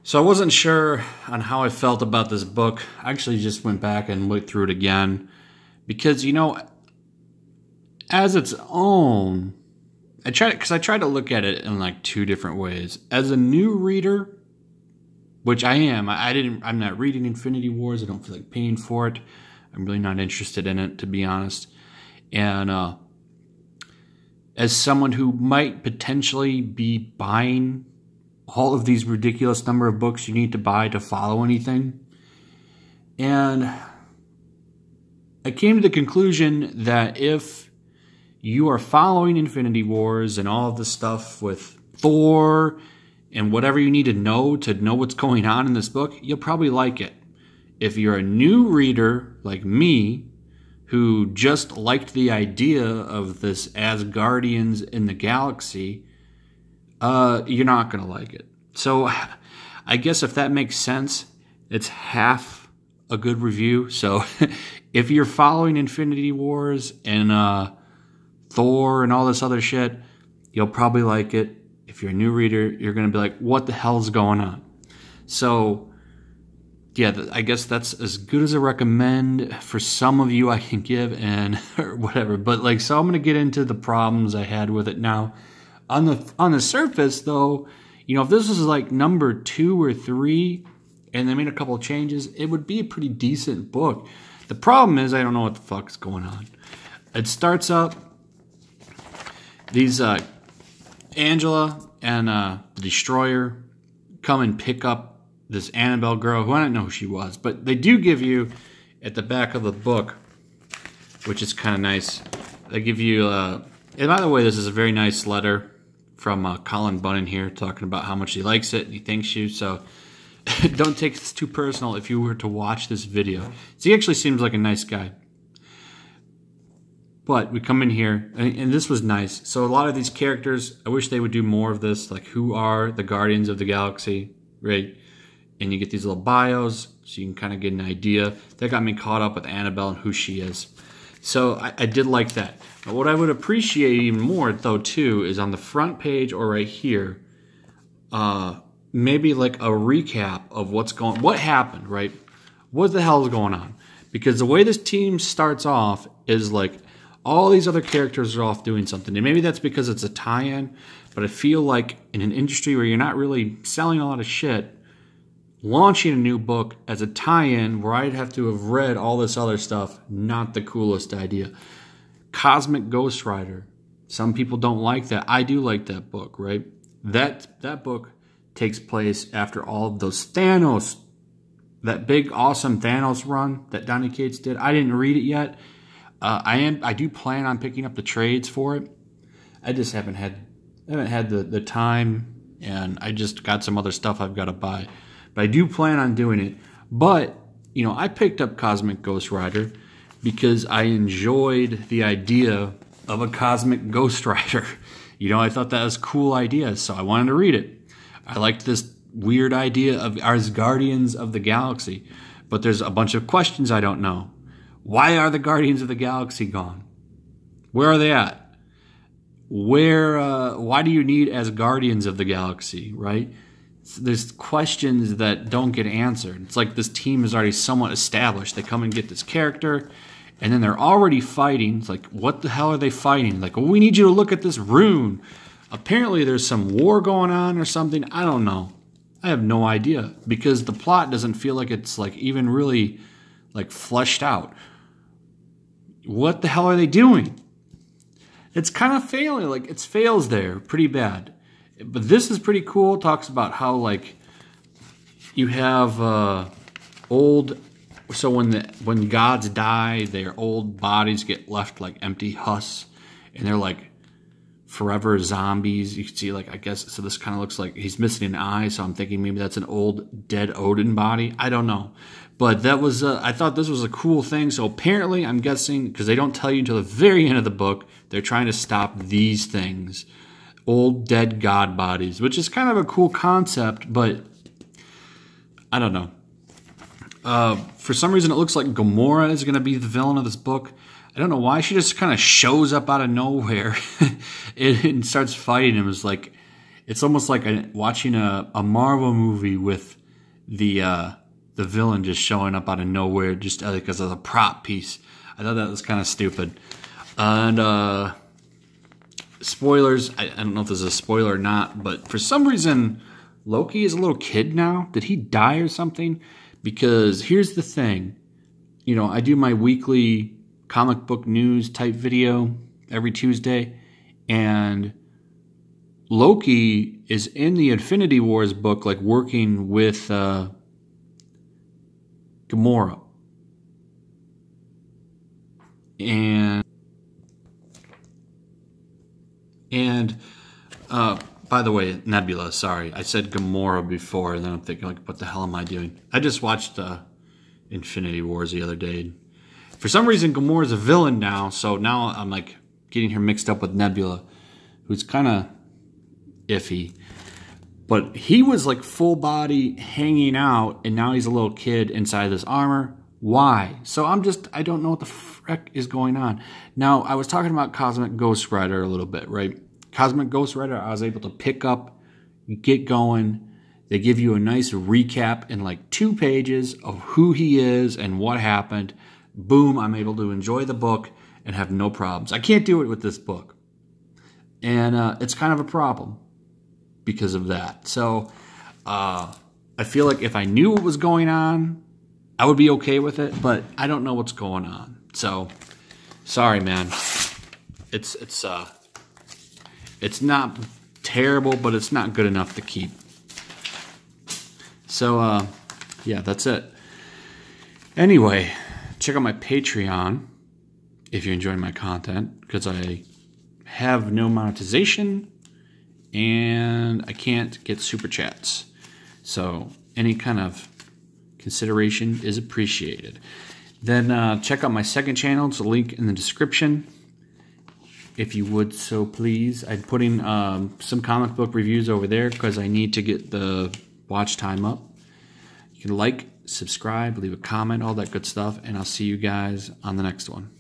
So I wasn't sure on how I felt about this book. I actually just went back and looked through it again because, as its own, I tried to look at it in like two different ways. As a new reader, which I am, I'm not reading Infinity Wars. I don't feel like paying for it. I'm really not interested in it, to be honest. And as someone who might potentially be buying all of these ridiculous number of books you need to buy to follow anything. And I came to the conclusion that if you are following Infinity Wars and all of the stuff with Thor and whatever you need to know what's going on in this book, you'll probably like it. If you're a new reader like me, who just liked the idea of this Asgardians in the galaxy, you're not going to like it. So I guess if that makes sense, it's half a good review. So if you're following Infinity Wars and Thor and all this other shit, you'll probably like it. If you're a new reader, you're going to be like, what the hell's going on? So yeah, I guess that's as good as a recommend for some of you I can give and or whatever. But so I'm going to get into the problems I had with it now. On the surface, though, if this was like number 2 or 3 and they made a couple of changes, it would be a pretty decent book. The problem is I don't know what the fuck's going on. It starts up, these Angela and the Destroyer come and pick up this Annabelle girl, who I don't know who she was, but they do give you, at the back of the book, which is kind of nice, they give you, and by the way, this is a very nice letter from Colin Bunnan here, talking about how much he likes it and he thanks you, so don't take this too personal if you were to watch this video. So he actually seems like a nice guy. But we come in here, and this was nice. So a lot of these characters, I wish they would do more of this, like who are the Guardians of the Galaxy, right? And you get these little bios, so you can kind of get an idea. That got me caught up with Annabelle and who she is. So I did like that. But what I would appreciate even more, though, too, is on the front page or right here, maybe like a recap of what happened, right? What the hell is going on? Because the way this team starts off is like all these other characters are off doing something. And maybe that's because it's a tie-in, but I feel like in an industry where you're not really selling a lot of shit, launching a new book as a tie-in where I'd have to have read all this other stuff, not the coolest idea. Cosmic Ghost Rider. Some people don't like that. I do like that book, right? That book takes place after all of those Thanos, that big awesome Thanos run that Donny Cates did. I didn't read it yet. I do plan on picking up the trades for it. I just haven't had the time, and I just got some other stuff I've got to buy. But I do plan on doing it. But, I picked up Cosmic Ghost Rider because I enjoyed the idea of a Cosmic Ghost Rider. I thought that was a cool idea, so I wanted to read it. I liked this weird idea of Asgardians of the Galaxy. But there's a bunch of questions I don't know. Why are the Guardians of the Galaxy gone? Where are they at? Why do you need Asgardians of the Galaxy, right? There's questions that don't get answered. It's like this team is already somewhat established. They come and get this character, and then they're already fighting. It's like, what the hell are they fighting? Like, well, we need you to look at this rune. Apparently there's some war going on or something. I don't know. I have no idea because the plot doesn't feel like it's like even really like fleshed out. What the hell are they doing? It's kind of failing. Like, it fails there pretty bad. But this is pretty cool. It talks about how, like, you have old... So when gods die, their old bodies get left like empty husks. And they're like forever zombies. You can see, like, I guess... So this kind of looks like he's missing an eye. So I'm thinking maybe that's an old dead Odin body. I don't know. But that was... I thought this was a cool thing. So apparently, I'm guessing... Because they don't tell you until the very end of the book. They're trying to stop these things. Old dead god bodies, which is kind of a cool concept, but I don't know. For some reason, it looks like Gamora is going to be the villain of this book. I don't know why. She just kind of shows up out of nowhere and starts fighting him. It's It's almost like watching a Marvel movie with the villain just showing up out of nowhere, just because of a prop piece. I thought that was kind of stupid. And spoilers, I don't know if this is a spoiler or not, but for some reason, Loki is a little kid now. Did he die or something? Because here's the thing. You know, I do my weekly comic book news type video every Tuesday, and Loki is in the Infinity Wars book, like working with Gamora. And by the way, Nebula, sorry. I said Gamora before, and then I'm thinking, like, what the hell am I doing? I just watched Infinity Wars the other day. For some reason, Gamora's a villain now, so now I'm, like, getting her mixed up with Nebula, who's kind of iffy. But he was, like, full body hanging out, and now he's a little kid inside this armor. Why? So I don't know what the frick is going on. Now, I was talking about Cosmic Ghost Rider a little bit, right? Cosmic Ghost Rider, I was able to pick up, get going. They give you a nice recap in like 2 pages of who he is and what happened. Boom, I'm able to enjoy the book and have no problems. I can't do it with this book. And it's kind of a problem because of that. So I feel like if I knew what was going on, I would be okay with it, but I don't know what's going on. So sorry, man. It's not terrible, but it's not good enough to keep. So, yeah, that's it. Anyway, check out my Patreon if you're enjoying my content, because I have no monetization and I can't get super chats. So any kind of consideration is appreciated. Then check out my second channel. It's a link in the description. If you would so please. I'm putting some comic book reviews over there because I need to get the watch time up. You can like, subscribe, leave a comment, all that good stuff, and I'll see you guys on the next one.